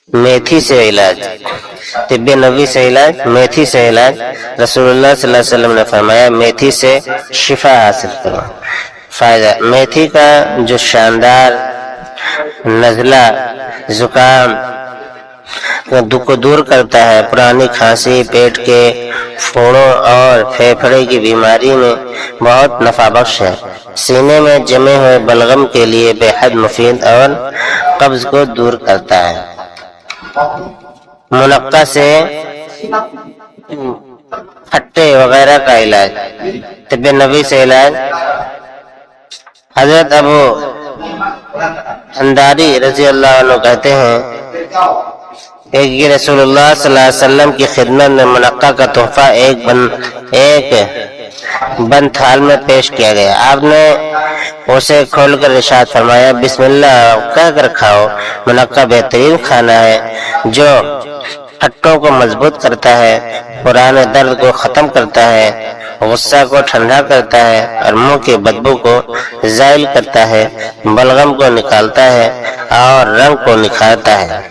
میتھی سے علاج، طب نبوی سے علاج، میتھی سے علاج۔ رسول اللہ صلی اللہ علیہ وسلم نے فرمایا میتھی سے شفا حاصل کرو۔ فائدہ، میتھی کا جو شاندار نزلہ زکام کو دور کرتا ہے، پرانی کھانسی، پیٹ کے پھوڑوں اور پھیپھڑے کی بیماری میں بہت نفع بخش ہے۔ سینے میں جمے ہوئے بلغم کے لیے بے حد مفید اور قبض کو دور کرتا ہے۔ منقع سے پھٹے وغیرہ کا علاج، طب نبوی سے علاج۔ حضرت ابو انداری رضی اللہ عنہ کہتے ہیں کہ رسول اللہ صلی اللہ علیہ وسلم کی خدمت میں منقع کا تحفہ ایک بند تھال میں پیش کیا گیا۔ آپ نے اسے کھول کر ارشاد فرمایا بسم اللہ کہہ کر کھاؤ۔ منقع بہترین کھانا ہے جو ہڈوں کو مضبوط کرتا ہے، پرانے درد کو ختم کرتا ہے، غصہ کو ٹھنڈا کرتا ہے اور منہ کی بدبو کو زائل کرتا ہے، بلغم کو نکالتا ہے اور رنگ کو نکھارتا ہے۔